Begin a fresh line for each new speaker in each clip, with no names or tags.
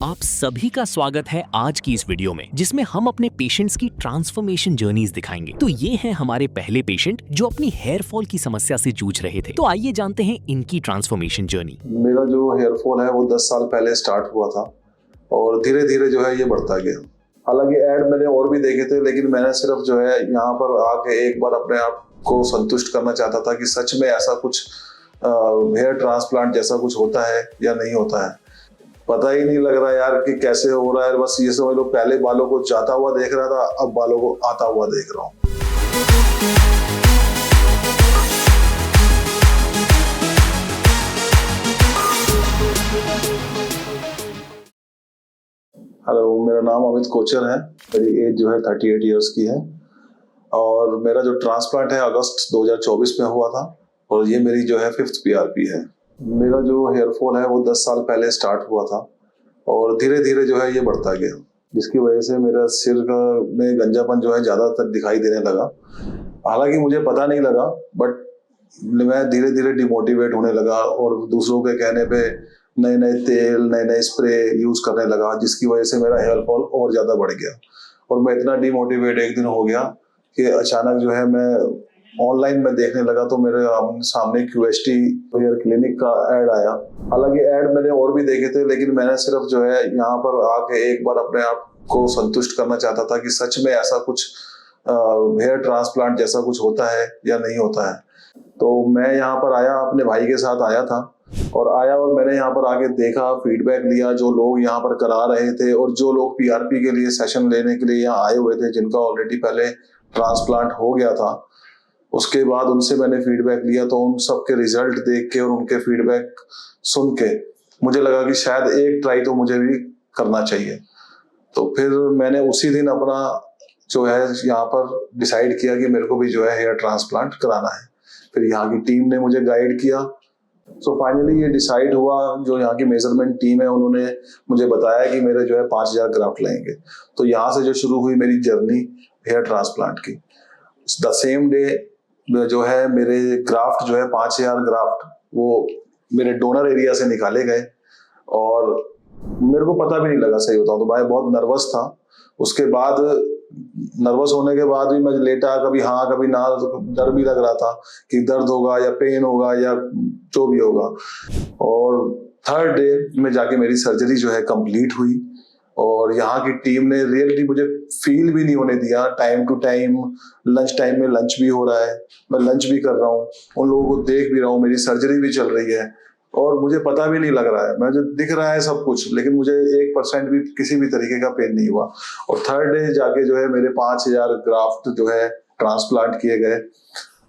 आप सभी का स्वागत है आज की इस वीडियो में, जिसमें हम अपने पेशेंट्स की ट्रांसफॉर्मेशन जर्नीज दिखाएंगे। तो ये हैं हमारे पहले पेशेंट जो अपनी हेयर फॉल की समस्या से जूझ रहे थे। तो आइए जानते हैं इनकी ट्रांसफॉर्मेशन जर्नी।
मेरा जो हेयर फॉल है वो 10 साल पहले स्टार्ट हुआ था और धीरे धीरे जो है ये बढ़ता गया। हालांकि ऐड मैंने और भी देखे थे, लेकिन मैंने सिर्फ जो है यहाँ पर आके एक बार अपने आप को संतुष्ट करना चाहता था कि सच में ऐसा कुछ हेयर ट्रांसप्लांट जैसा कुछ होता है या नहीं होता है। पता ही नहीं लग रहा यार कि कैसे हो रहा है। बस ये समझ लो, पहले बालों को जाता हुआ देख रहा था, अब बालों को आता हुआ देख रहा हूँ। हेलो, मेरा नाम अमित कोचर है। मेरी एज जो है 38 इयर्स की है और मेरा जो ट्रांसप्लांट है अगस्त 2024 में हुआ था और ये मेरी जो है 5th PRP है। मेरा जो हेयर फॉल है वो 10 साल पहले स्टार्ट हुआ था और धीरे धीरे जो है ये बढ़ता गया, जिसकी वजह से मेरा सिर में गंजापन जो है ज़्यादातर दिखाई देने लगा। हालांकि मुझे पता नहीं लगा, बट मैं धीरे धीरे डिमोटिवेट होने लगा और दूसरों के कहने पे नए नए तेल, नए नए स्प्रे यूज करने लगा, जिसकी वजह से मेरा हेयर फॉल और ज़्यादा बढ़ गया। और मैं इतना डिमोटिवेट एक दिन हो गया कि अचानक जो है मैं ऑनलाइन में देखने लगा तो मेरे सामने QST हेयर क्लिनिक का ऐड आया। हालांकि ऐड मैंने और भी देखे थे, लेकिन मैंने सिर्फ जो है यहाँ पर आके एक बार अपने आप को संतुष्ट करना चाहता था कि सच में ऐसा कुछ हेयर ट्रांसप्लांट जैसा कुछ होता है या नहीं होता है। तो मैं यहाँ पर आया, अपने भाई के साथ आया था और मैंने यहाँ पर आके देखा, फीडबैक लिया जो लोग यहाँ पर करा रहे थे और जो लोग PRP के लिए सेशन लेने के लिए यहाँ आए हुए थे, जिनका ऑलरेडी पहले ट्रांसप्लांट हो गया था। उसके बाद उनसे मैंने फीडबैक लिया तो उन सबके रिजल्ट देख के और उनके फीडबैक सुन के मुझे लगा कि शायद एक ट्राई तो मुझे भी करना चाहिए। तो फिर मैंने उसी दिन अपना जो है यहाँ पर डिसाइड किया कि मेरे को भी जो है हेयर ट्रांसप्लांट कराना है। फिर यहाँ की टीम ने मुझे गाइड किया। सो फाइनली ये डिसाइड हुआ, जो यहाँ की मेजरमेंट टीम है उन्होंने मुझे बताया कि मेरे जो है 5000 ग्राफ्ट लेंगे। तो यहाँ से जो शुरू हुई मेरी जर्नी हेयर ट्रांसप्लांट की। द सेम डे जो है मेरे ग्राफ्ट जो है 5000 ग्राफ्ट वो मेरे डोनर एरिया से निकाले गए और मेरे को पता भी नहीं लगा, सही बताऊं तो मैं बहुत नर्वस था। उसके बाद नर्वस होने के बाद भी मैं लेटा, कभी हाँ कभी ना, डर भी लग रहा था कि दर्द होगा या पेन होगा या जो भी होगा। और थर्ड डे में जाके मेरी सर्जरी जो है कंप्लीट हुई और यहाँ की टीम ने रियली मुझे फील भी नहीं होने दिया। Time to time lunch time में लंच भी हो रहा है, मैं लंच भी कर रहा हूँ, उन लोगों को देख भी रहा हूँ, मेरी सर्जरी भी चल रही है और मुझे पता भी नहीं लग रहा है, मुझे दिख रहा है सब कुछ, लेकिन मुझे 1% भी किसी भी तरीके का पेन नहीं हुआ। और थर्ड डे जाके जो है मेरे 5000 ग्राफ्ट जो है ट्रांसप्लांट किए गए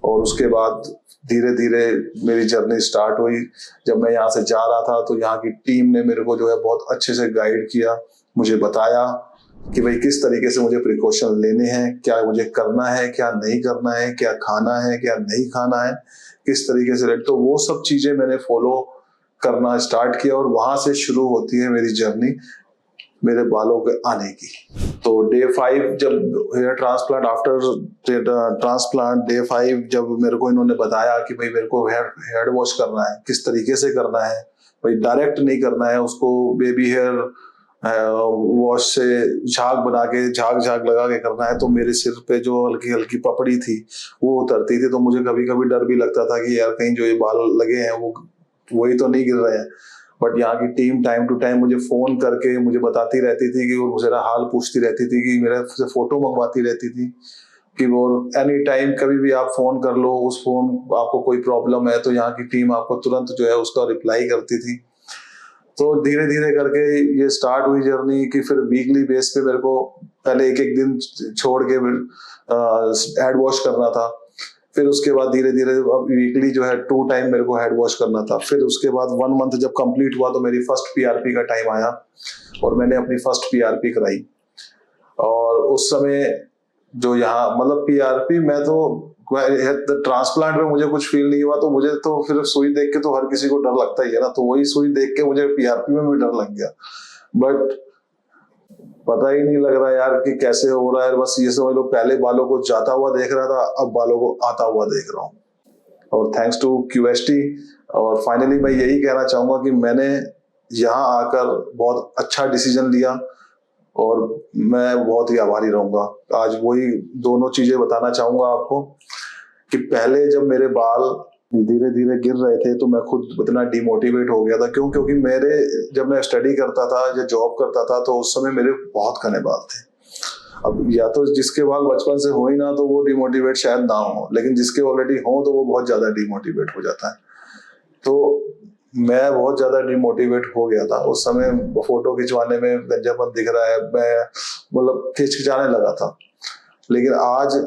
और उसके बाद धीरे धीरे मेरी जर्नी स्टार्ट हुई। जब मैं यहाँ से जा रहा था तो यहाँ की टीम ने मेरे को जो है बहुत अच्छे से गाइड किया, मुझे बताया कि भाई किस तरीके से मुझे प्रिकॉशन लेने हैं, क्या मुझे करना है, क्या नहीं करना है, क्या खाना है, क्या नहीं खाना है, किस तरीके से। तो वो सब चीजें मैंने फॉलो करना स्टार्ट किया और वहां से शुरू होती है मेरी जर्नी मेरे बालों के आने की। तो डे 5 जब hair transplant, after transplant day 5 जब मेरे को इन्होंने बताया कि भाई मेरे को हेयर वॉश करना है, किस तरीके से करना है, भाई डायरेक्ट नहीं करना है उसको, बेबी हेयर वॉश से झाग बना के झाग लगा के करना है। तो मेरे सिर पे जो हल्की हल्की पपड़ी थी वो उतरती थी, तो मुझे कभी कभी डर भी लगता था कि यार कहीं जो ये बाल लगे हैं वो वही तो नहीं गिर रहे हैं। बट यहाँ की टीम टाइम टू टाइम मुझे फोन करके मुझे बताती रहती थी कि वो मेरा हाल पूछती रहती थी, कि मेरे से फोटो मंगवाती रहती थी कि वो एनी टाइम कभी भी आप फोन कर लो, उस फोन आपको कोई प्रॉब्लम है तो यहाँ की टीम आपको तुरंत जो है उसका रिप्लाई करती थी। तो धीरे धीरे करके ये स्टार्ट हुई जर्नी कि फिर वीकली बेस पे मेरे को पहले एक एक दिन छोड़ के हेड वॉश करना था। फिर उसके बाद धीरे धीरे अब वीकली जो है 2 टाइम मेरे को हेड वॉश करना था। फिर उसके बाद 1 मंथ जब कंप्लीट हुआ तो मेरी फर्स्ट PRP का टाइम आया और मैंने अपनी फर्स्ट PRP कराई। और उस समय जो यहाँ मतलब PRP में तो ट्रांसप्लांट में मुझे कुछ फील नहीं हुआ, तो मुझे तो फिर सुई देख के तो हर किसी को डर लगता ही है ना, तो वही सुई देख के मुझे PRP में भी डर लग गया। बट पता ही नहीं लग रहा यार कि कैसे हो रहा है। बस ये समझ लो, पहले बालों को जाता हुआ देख रहा था, अब बालों को आता हुआ देख रहा हूँ और थैंक्स टू QST। और फाइनली मैं यही कहना चाहूंगा कि मैंने यहाँ आकर बहुत अच्छा डिसीजन लिया और मैं बहुत ही आभारी रहूंगा। आज वही दोनों चीजें बताना चाहूंगा आपको कि पहले जब मेरे बाल धीरे धीरे गिर रहे थे तो मैं खुद इतना डिमोटिवेट हो गया था। क्योंकि मेरे जब मैं स्टडी करता था या जॉब करता था तो उस समय मेरे बहुत घने बाल थे। अब या तो जिसके बाल बचपन से हो ही ना तो वो डिमोटिवेट शायद ना हो, लेकिन जिसके ऑलरेडी हो तो वो बहुत ज्यादा डिमोटिवेट हो जाता है। तो मैं बहुत ज्यादा डिमोटिवेट हो गया था उस समय। फोटो खिंचवाने में गंजापन दिख रहा है, मैं मतलब खिंचाने लगा था। लेकिन आज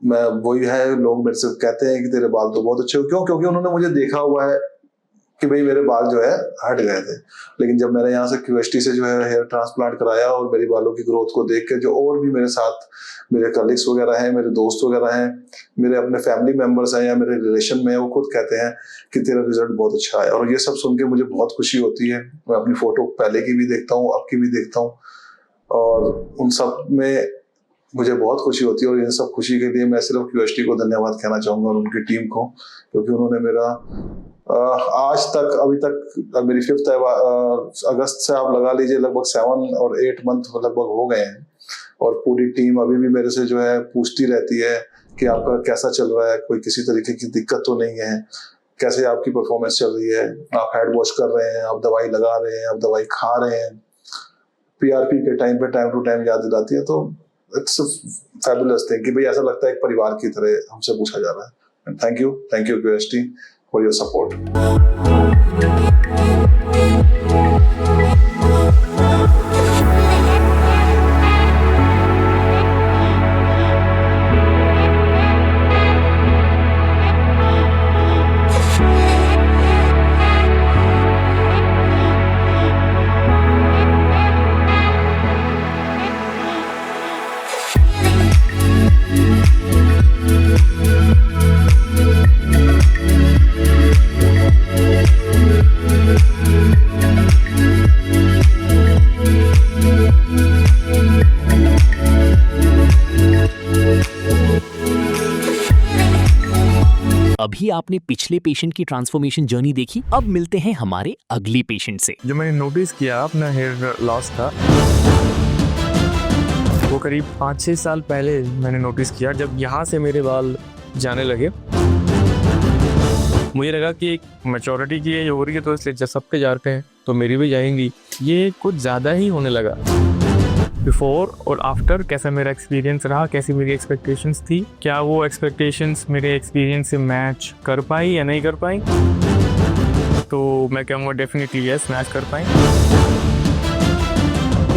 मैं वही है, लोग मेरे से कहते हैं कि तेरे बाल तो बहुत अच्छे हो। क्योंकि उन्होंने मुझे देखा हुआ है कि भाई मेरे बाल जो है हट गए थे। लेकिन जब मैंने यहाँ से QST से जो है हेयर ट्रांसप्लांट कराया और मेरी बालों की ग्रोथ को देख के जो और भी मेरे साथ मेरे कलीग्स वगैरह हैं, मेरे दोस्त वगैरह हैं, मेरे अपने फैमिली मेंबर्स हैं या मेरे रिलेशन में, वो खुद कहते हैं कि तेरा रिजल्ट बहुत अच्छा है। और ये सब सुन के मुझे बहुत खुशी होती है। मैं अपनी फोटो पहले की भी देखता हूँ, अब की भी देखता हूँ और उन सब में मुझे बहुत खुशी होती है। और इन सब खुशी के लिए मैं सिर्फ QST को धन्यवाद कहना चाहूंगा और उनकी टीम को, क्योंकि उन्होंने मेरा आज तक अभी तक मेरी 5th अगस्त से आप लगा लीजिए लगभग 7 और 8 मंथ लगभग हो गए हैं। और पूरी टीम अभी भी मेरे से जो है पूछती रहती है कि आपका कैसा चल रहा है, कोई किसी तरीके की दिक्कत तो नहीं है, कैसे आपकी परफॉर्मेंस चल रही है, आप हैंड वॉश कर रहे हैं, आप दवाई लगा रहे हैं, आप दवाई खा रहे हैं, PRP के टाइम पे टाइम टू टाइम याद दिलाती है। तो इट्स फैबुलस थिंग कि भाई ऐसा लगता है एक परिवार की तरह हमसे पूछा जा रहा है। Thank you QST for your support.
अभी आपने पिछले पेशेंट की ट्रांसफॉर्मेशन जर्नी देखी, अब मिलते हैं हमारे अगली पेशेंट से।
जो मैंने नोटिस किया अपना हेयर लॉस का, वो करीब 5-6 साल पहले मैंने नोटिस किया, जब यहाँ से मेरे बाल जाने लगे। मुझे लगा कि एक मैच्योरिटी की एज हो रही है तो इसलिए जब सबके जाते हैं तो मेरी भी जाएंगी। ये कुछ ज़्यादा ही होने लगा। बिफोर और आफ्टर कैसा मेरा एक्सपीरियंस रहा, कैसी मेरी एक्सपेक्टेशंस थी, क्या वो एक्सपेक्टेशंस मेरे एक्सपीरियंस से मैच कर पाई या नहीं कर पाई? तो मैं कहूँगा डेफिनेटली यस, मैच कर पाई।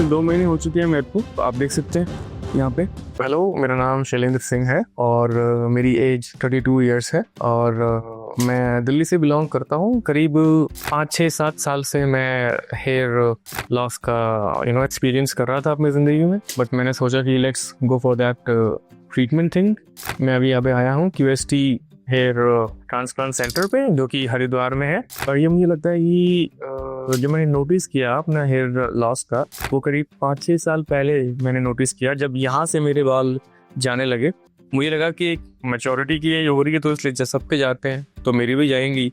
2 महीने हो चुके हैं मेरे को, तो आप देख सकते हैं यहाँ पे। हेलो, मेरा नाम शैलेंद्र सिंह है और मेरी एज 32 इयर्स है और मैं दिल्ली से बिलोंग करता हूँ। करीब 5-6-7 साल से मैं हेयर लॉस का एक्सपीरियंस कर रहा था अपनी ज़िंदगी में, बट मैंने सोचा कि let's go for that treatment thing. मैं अभी यहाँ पे आया हूँ QST हेयर ट्रांसप्लांट सेंटर पे, जो कि हरिद्वार में है। और ये मुझे लगता है कि जो मैंने नोटिस किया अपना हेयर लॉस का, वो करीब 5-6 साल पहले मैंने नोटिस किया, जब यहाँ से मेरे बाल जाने लगे। मुझे लगा कि एक मैच्योरिटी की एज हो रही है तो इसलिए जब सबके जाते हैं तो मेरी भी जाएंगी।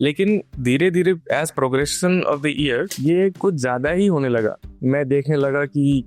लेकिन धीरे धीरे age progression of the year ये कुछ ज़्यादा ही होने लगा। मैं देखने लगा कि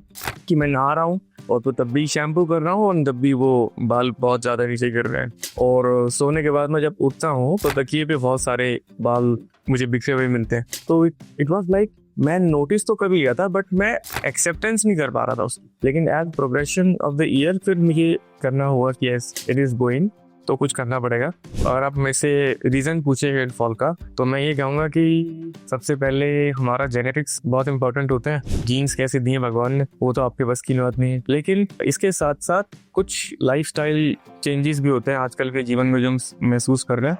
मैं नहा रहा हूँ और तो तब भी शैम्पू कर रहा हूँ और तब भी वो बाल बहुत ज़्यादा नीचे गिर रहे हैं। और सोने के बाद मैं जब उठता हूँ तो तकिए पे बहुत सारे बाल मुझे बिखरे हुए मिलते हैं। तो इट वॉज लाइक, मैं नोटिस तो कर लिया था बट मैं एक्सेप्टेंस नहीं कर पा रहा था उसकी। लेकिन age progression of the year फिर मुझे करना हुआ कि यस इट इज़ गोइंग, तो कुछ करना पड़ेगा। और आप मेरे से रीज़न पूछे हेयर फॉल का, तो मैं ये कहूँगा कि सबसे पहले हमारा जेनेटिक्स बहुत इंपॉर्टेंट होते हैं। जीन्स कैसे दिए भगवान ने, वो तो आपके बस की बात नहीं है। लेकिन इसके साथ साथ कुछ लाइफस्टाइल चेंजेस भी होते हैं आजकल के जीवन में जो हम महसूस कर रहे हैं।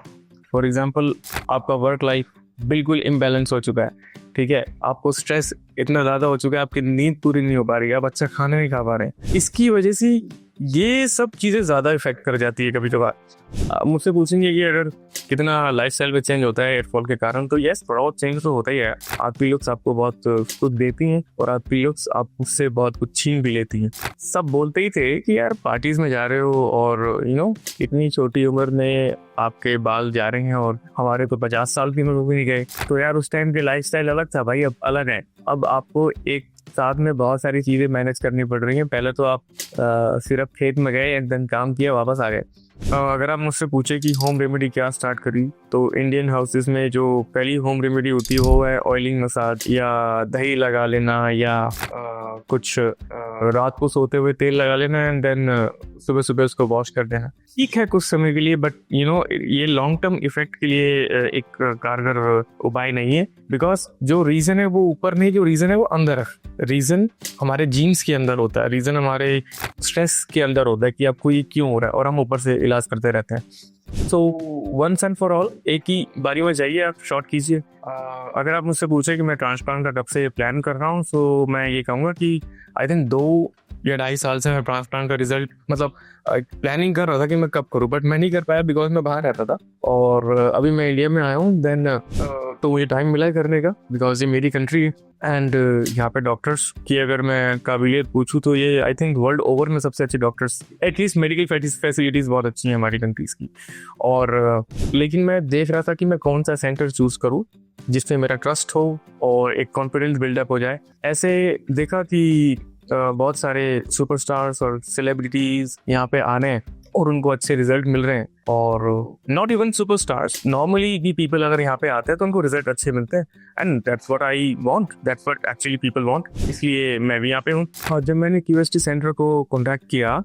फॉर एग्जाम्पल, आपका वर्क लाइफ बिल्कुल इम्बैलेंस हो चुका है, ठीक है, आपको स्ट्रेस इतना ज़्यादा हो चुका है, आपकी नींद पूरी नहीं हो पा रही है, आप अच्छा खाना नहीं खा पा रहे हैं। इसकी वजह से ये सब चीज़ें ज़्यादा इफेक्ट कर जाती है कभी कभार। आप मुझसे पूछेंगे कि अगर कितना लाइफस्टाइल में चेंज होता है एयरफॉल के कारण, तो यस, थोड़ा बहुत चेंज तो होता ही है। आपकी लुक्स आपको बहुत कुछ देती हैं और आपकी लुक्स आप उससे बहुत कुछ छीन भी लेती हैं। सब बोलते ही थे कि यार पार्टीज में जा रहे हो और इतनी छोटी उम्र में आपके बाल जा रहे हैं, और हमारे तो 50 साल की उम्र भी नहीं गए। तो यार उस टाइम के लाइफस्टाइल अलग था भाई, अब अलग है। अब आपको एक साथ में बहुत सारी चीज़ें मैनेज करनी पड़ रही हैं। पहले तो आप सिर्फ खेत में गए, एक दिन काम किया, वापस आ गए। अगर आप मुझसे पूछे कि होम रेमेडी क्या स्टार्ट करी, तो इंडियन हाउसेस में जो पहली होम रेमेडी होती है वो है ऑयलिंग मसाज, या दही लगा लेना, या कुछ रात को सोते हुए तेल लगा लेना एंड देन सुबह सुबह उसको वॉश कर देना। ठीक है कुछ समय के लिए, बट ये लॉन्ग टर्म इफेक्ट के लिए एक कारगर उपाय नहीं है। बिकॉज जो रीजन है वो ऊपर नहीं, जो रीजन है वो अंदर है। रीजन हमारे जीन्स के अंदर होता है, रीजन हमारे स्ट्रेस के अंदर होता है कि आपको ये क्यों हो रहा है, और हम ऊपर से इलाज करते रहते हैं। So once and for all एक ही बारी में जाइए, आप शॉर्ट कीजिए। अगर आप मुझसे पूछे कि मैं ट्रांसप्लांट का कब से प्लान कर रहा हूँ, तो मैं ये कहूँगा कि आई थिंक 2 या 2.5 साल से मैं ट्रांसप्लांट का रिजल्ट प्लानिंग कर रहा था कि मैं कब करूँ, बट मैं नहीं कर पाया बिकॉज मैं बाहर रहता था। और अभी मैं इंडिया में आया हूँ, देन तो मुझे टाइम मिला है करने का, बिकॉज ये मेरी कंट्री है। एंड यहाँ पे डॉक्टर्स की अगर मैं काबिलियत पूछूँ तो ये आई थिंक वर्ल्ड ओवर में सबसे अच्छे डॉक्टर्स, एटलीस्ट मेडिकल फैसिलिटीज़ बहुत अच्छी हैं हमारी कंट्रीज़ की। और लेकिन मैं देख रहा था कि मैं कौन सा सेंटर चूज़ करूँ जिससे मेरा ट्रस्ट हो और एक कॉन्फिडेंस बिल्डअप हो जाए। ऐसे देखा कि बहुत सारे सुपरस्टार्स और सेलिब्रिटीज़ यहाँ पे आने हैं और उनको अच्छे रिजल्ट मिल रहे हैं। और नॉट इवन सुपरस्टार्स, नॉर्मली भी पीपल अगर यहाँ पे आते हैं तो उनको रिजल्ट अच्छे मिलते हैं। And that's what I want, that's what actually people want, इसलिए मैं भी यहाँ पे हूँ। और जब मैंने क्यूएसटी सेंटर को कॉन्टैक्ट किया,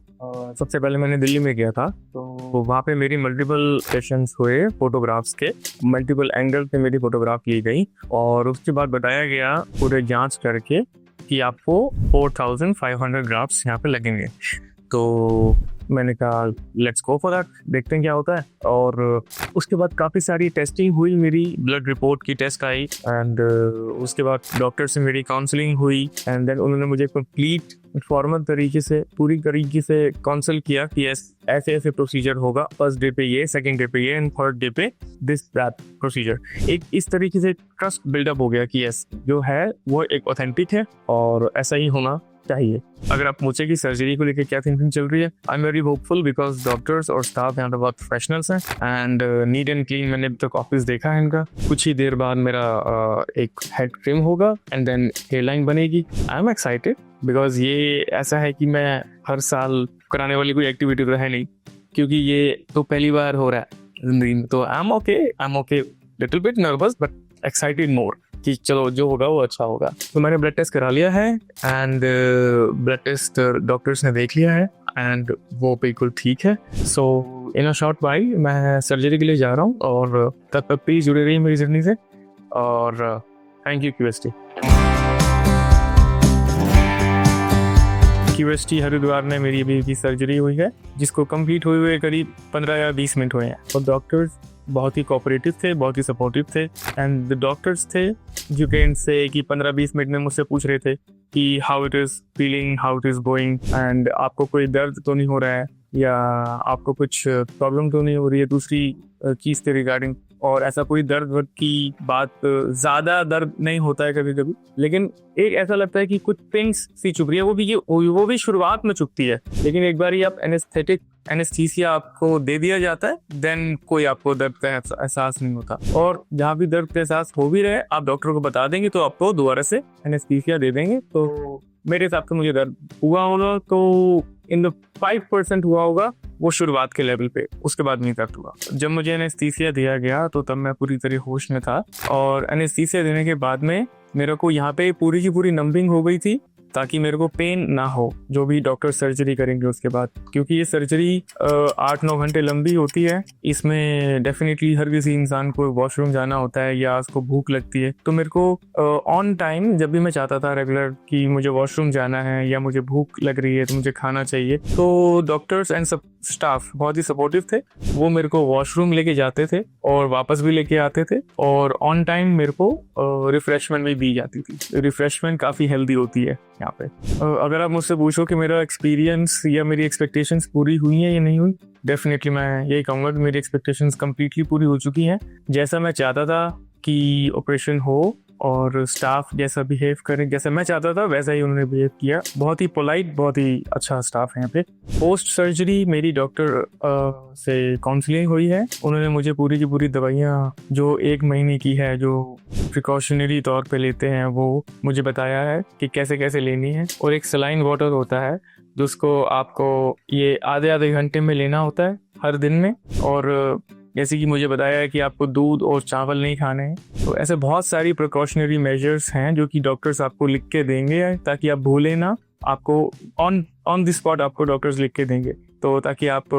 सबसे पहले मैंने दिल्ली में किया था, तो वहाँ पे मेरी मल्टीपल सेशंस हुए फोटोग्राफ्स के, मल्टीपल एंगल पे मेरी फोटोग्राफ ली गई और उसके बाद बताया गया पूरे जाँच करके कि आपको 4500 ग्राफ्स यहाँ पे लगेंगे। तो मैंने कहा लेट्स गो फॉर दैट, देखते हैं क्या होता है। और उसके बाद काफ़ी सारी टेस्टिंग हुई, मेरी ब्लड रिपोर्ट की टेस्ट आई, एंड उसके बाद डॉक्टर से मेरी काउंसलिंग हुई, एंड देन उन्होंने मुझे कंप्लीट फॉर्मल तरीके से, पूरी तरीके से काउंसल किया कि ऐसे ऐसे प्रोसीजर होगा, फर्स्ट डे पे ये, सेकंड डे पे ये, एंड थर्ड डे पे दिस दैट प्रोसीजर। एक इस तरीके से ट्रस्ट बिल्डअप हो गया कि यस जो है वो एक ऑथेंटिक है और ऐसा ही होना चाहिए। अगर आप पूछे कि सर्जरी को लेकर क्या थिंकिंग चल रही है, I am very hopeful because doctors और स्टाफ यहाँ पे बहुत प्रोफेशनल्स हैं एंड नीट एंड क्लीन। मैंने अभी तक ऑफिस देखा है इनका। कुछ ही देर बाद मेरा एक हेड ट्रिम होगा एंड देन हेयरलाइन बनेगी। आई एम एक्साइटेड बिकॉज ये ऐसा है कि मैं हर साल कराने वाली कोई एक्टिविटी तो है नहीं, क्योंकि ये तो पहली बार हो रहा है जिंदगी में। तो I am okay, little bit nervous but excited more कि चलो जो होगा वो अच्छा होगा। तो मैंने ब्लड टेस्ट करा लिया है एंड ब्लड टेस्ट डॉक्टर्स ने देख लिया है एंड वो बिल्कुल ठीक है। सो इन अ शॉर्ट वाइल मैं सर्जरी के लिए जा रहा हूँ और तब तक प्लीज जुड़े रहिए मेरी जर्नी से। और थैंक यू क्यूएसटी हरिद्वार ने मेरी अभी की सर्जरी हुई है, जिसको कंप्लीट हुए हुए करीब 15 या 20 मिनट हुए हैं। और डॉक्टर्स बहुत ही कोऑपरेटिव थे, बहुत ही सपोर्टिव थे एंड द डॉक्टर्स थे जो कैन से कि 15-20 मिनट में मुझसे पूछ रहे थे कि how it is feeling, how it is going, and आपको कोई दर्द तो नहीं हो रहा है या आपको कुछ प्रॉब्लम तो नहीं हो रही है दूसरी चीज़ के रिगार्डिंग। और ऐसा कोई दर्द वर्द की बात, ज़्यादा दर्द नहीं होता है कभी कभी, लेकिन एक ऐसा लगता है कि कुछ पिंस सी चुभ रही है, वो भी शुरुआत में चुभती है, लेकिन एक बार ही आप एनेस्थीसिया आपको दे दिया जाता है, देन कोई आपको दर्द का एहसास नहीं होता। और जहाँ भी दर्द का एहसास हो भी रहे, आप डॉक्टर को बता देंगे तो आपको दोबारा से एनेस्थीसिया दे देंगे। तो मेरे हिसाब से मुझे दर्द हुआ होगा तो इन द 5% हुआ होगा वो शुरुआत के लेवल पे, उसके बाद नहीं दर्द हुआ। जब मुझे एनेस्थीसिया दिया गया तो तब मैं पूरी तरह होश में था और एनेस्थीसिया देने के बाद में मेरे को यहाँ पे पूरी की पूरी नंबिंग हो गई थी ताकि मेरे को पेन ना हो जो भी डॉक्टर सर्जरी करेंगे उसके बाद, क्योंकि ये सर्जरी 8-9 घंटे लंबी होती है। इसमें डेफिनेटली हर किसी इंसान को वॉशरूम जाना होता है या उसको भूख लगती है। तो मेरे को ऑन टाइम जब भी मैं चाहता था रेगुलर कि मुझे वॉशरूम जाना है या मुझे भूख लग रही है तो मुझे खाना चाहिए, तो डॉक्टर्स एंड सब स्टाफ बहुत ही सपोर्टिव थे। वो मेरे को वॉशरूम लेके जाते थे और वापस भी लेके आते थे, और ऑन टाइम मेरे को रिफ्रेशमेंट भी दी जाती थी। रिफ्रेशमेंट काफ़ी हेल्दी होती है यहाँ पे। अगर आप मुझसे पूछो कि मेरा एक्सपीरियंस या मेरी एक्सपेक्टेशंस पूरी हुई हैं या नहीं हुई, डेफिनेटली मैं यही कहूँगा कि मेरी एक्सपेक्टेशंस कम्प्लीटली पूरी हो चुकी हैं। जैसा मैं चाहता था कि ऑपरेशन हो और स्टाफ जैसा बिहेव करें, जैसा मैं चाहता था वैसा ही उन्होंने बिहेव किया। बहुत ही पोलाइट, बहुत ही अच्छा स्टाफ है यहाँ पे। पोस्ट सर्जरी मेरी डॉक्टर से काउंसलिंग हुई है। उन्होंने मुझे पूरी की पूरी दवाइयाँ जो 1 महीने की है, जो प्रिकॉशनरी तौर पे लेते हैं, वो मुझे बताया है कि कैसे कैसे लेनी है। और एक सलाइन वाटर होता है जिसको आपको ये आधे घंटे में लेना होता है हर दिन में। और जैसे कि मुझे बताया है कि आपको दूध और चावल नहीं खाने हैं। तो ऐसे बहुत सारी प्रिकॉशनरी मेजर्स हैं जो कि डॉक्टर्स आपको लिख के देंगे ताकि आप भूलें ना। आपको ऑन द स्पॉट आपको डॉक्टर्स लिख के देंगे, तो ताकि आप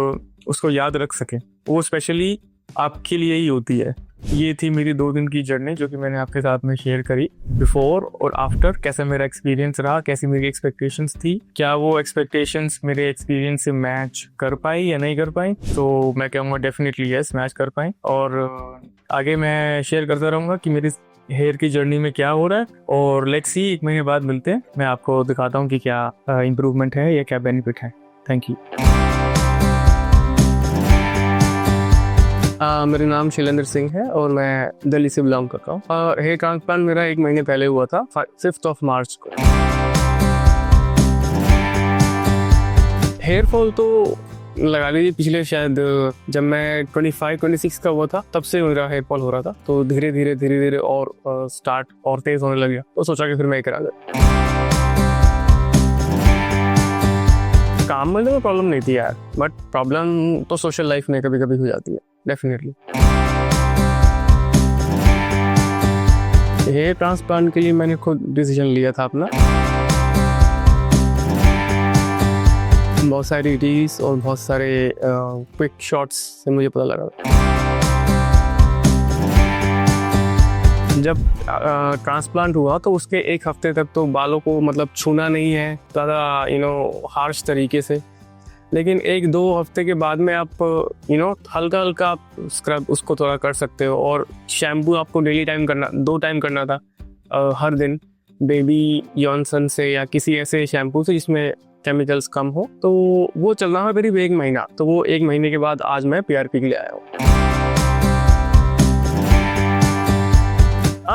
उसको याद रख सकें। वो स्पेशली आपके लिए ही होती है। ये थी मेरी 2 दिन की जर्नी जो कि मैंने आपके साथ में शेयर करी। बिफोर और आफ्टर कैसा मेरा एक्सपीरियंस रहा, कैसी मेरी एक्सपेक्टेशंस थी, क्या वो एक्सपेक्टेशंस मेरे एक्सपीरियंस से मैच कर पाई या नहीं कर पाई। तो मैं कहूँगा डेफिनेटली यस, मैच कर पाई। और आगे मैं शेयर करता रहूँगा कि मेरी हेयर की जर्नी में क्या हो रहा है। और लेट्स सी, 1 महीने बाद मिलते हैं, मैं आपको दिखाता हूँ कि क्या इम्प्रूवमेंट है या क्या बेनिफिट है। Thank you. मेरा नाम शैलेंद्र सिंह है और मैं दिल्ली से बिलोंग करता हूँ। हेयर ट्रांसप्लांट मेरा 1 महीने पहले हुआ था, 5 मार्च को। हेयर फॉल तो लगा लीजिए पिछले शायद जब मैं 25-26 का हुआ था तब से मेरा हेयर फॉल हो रहा था। तो धीरे धीरे और स्टार्ट और तेज होने लग गया, तो सोचा कि फिर मैं करा दे। काम में तो प्रॉब्लम नहीं थी यार, बट प्रॉब्लम तो सोशल लाइफ में कभी कभी हो जाती है डेफिनेटली। हेयर ट्रांसप्लांट के लिए मैंने खुद डिसीजन लिया था अपना। बहुत सारी रील्स और बहुत सारे क्विक शॉट्स से मुझे पता लगा। जब ट्रांसप्लांट हुआ तो उसके 1 हफ्ते तक तो बालों को मतलब छूना नहीं है ज़्यादा हार्श तरीके से। लेकिन 1-2 हफ्ते के बाद में आप हल्का हल्का स्क्रब उसको थोड़ा कर सकते हो। और शैम्पू आपको डेली टाइम करना, 2 टाइम करना था हर दिन, बेबी जॉनसन से या किसी ऐसे शैम्पू से जिसमें केमिकल्स कम हो। तो वो चल रहा है करीब 1 महीना। तो वो 1 महीने के बाद आज मैं PRP के लिए आया हूँ।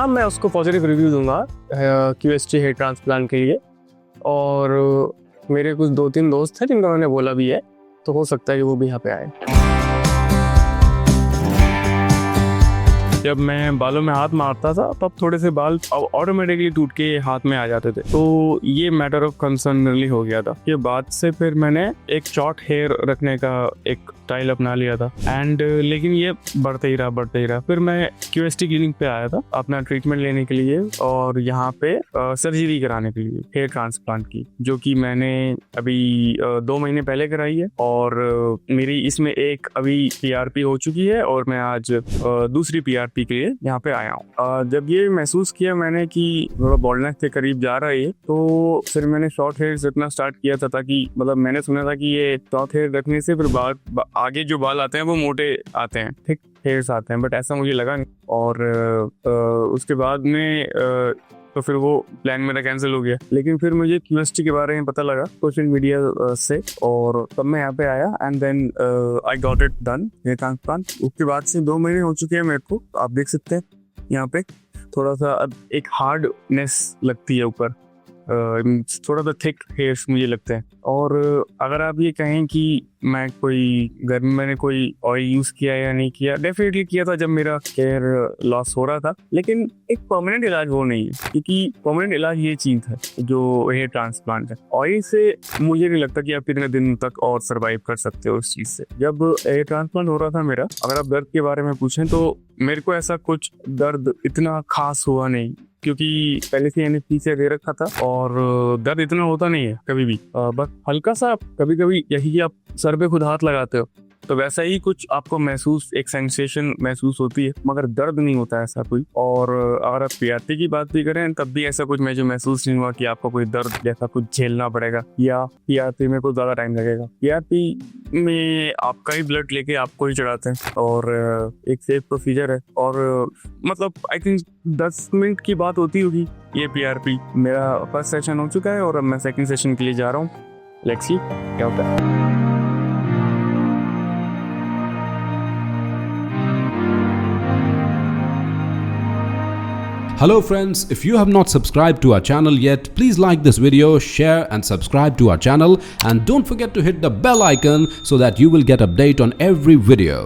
मैं उसको पॉजिटिव रिव्यू दूंगा QST हेयर ट्रांसप्लांट के लिए। और मेरे कुछ 2-3 दोस्त हैं जिनको मैंने बोला भी है, तो हो सकता है कि वो भी यहाँ पे आए। जब मैं बालों में हाथ मारता था तब थोड़े से बाल ऑटोमेटिकली टूट के हाथ में आ जाते थे, तो ये मैटर ऑफ कंसर्न रियली हो गया था। ये बात से फिर मैंने एक शॉर्ट हेयर रखने का एक स्टाइल अपना लिया था। एंड लेकिन ये बढ़ते ही रहा। फिर मैं QST क्लिनिक पे आया था अपना ट्रीटमेंट लेने के लिए और यहाँ पे सर्जरी कराने के लिए हेयर ट्रांसप्लांट की, जो कि मैंने अभी 2 महीने पहले कराई है। और मेरी इसमें एक अभी PRP हो चुकी है और मैं आज दूसरी PRP के लिए यहाँ पे आया हूँ। जब ये महसूस किया मैंने कि थोड़ा बॉल्डनेस के करीब जा रहा है, तो फिर मैंने शॉर्ट हेयर रखना स्टार्ट किया था, ताकि मतलब मैंने सुना था कि ये शॉर्ट हेयर रखने से फिर आगे जो बाल आते हैं वो मोटे आते हैं, थिक हेयर्स आते हैं, बट ऐसा मुझे लगा नहीं। और उसके बाद में तो फिर वो प्लान मेरा कैंसिल हो गया। लेकिन फिर मुझे QST के बारे में पता लगा सोशल मीडिया से, और तब मैं यहाँ पे आया and then I got it done hair transplant. उसके बाद से 2 महीने हो चुके हैं मेरे को। आप देख सकते हैं यहाँ पे थोड़ा सा अब एक हार्डनेस लगती है ऊपर, थोड़ा सा थिक हेयर्स मुझे लगते हैं। और अगर आप ये कहें कि मैं मैंने कोई ऑयल यूज किया या नहीं किया, डेफिनेटली किया था जब मेरा हेयर लॉस हो रहा था, लेकिन एक परमानेंट इलाज वो नहीं है, क्योंकि परमानेंट इलाज ये चीज है जो हेयर ट्रांसप्लांट है। ऑयल से मुझे नहीं लगता कि आप कितने दिन तक और सर्वाइव कर सकते हो उस चीज से। जब हेयर ट्रांसप्लांट हो रहा था मेरा, अगर आप दर्द के बारे में पूछें तो मेरे को ऐसा कुछ दर्द इतना खास हुआ नहीं, क्योंकि पहले से एनेस्थीसिया दे रखा था और दर्द इतना होता नहीं है कभी भी। बस हल्का सा कभी कभी, यही कि आप सर पे खुद हाथ लगाते हो तो वैसा ही कुछ आपको महसूस, एक सेंसेशन महसूस होती है, मगर दर्द नहीं होता है ऐसा कोई। और अगर आप पीआरपी की बात भी करें तब भी ऐसा कुछ मुझे महसूस नहीं हुआ कि आपको कोई दर्द जैसा कुछ झेलना पड़ेगा या पीआरपी में कुछ ज़्यादा टाइम लगेगा। पीआरपी में आपका ही ब्लड लेके आपको ही चढ़ाते हैं और एक सेफ प्रोसीजर है। और मतलब आई थिंक 10 मिनट की बात होती होगी ये पीआरपी। मेरा फर्स्ट सेशन हो चुका है और अब मैं सेकंड सेशन के लिए जा रहा हूँ। लेट्स सी क्या होता है।
Hello friends, if you have not subscribed to our channel yet, please like this video, share and subscribe to our channel, and don't forget to hit the bell icon so that you will get update on every video.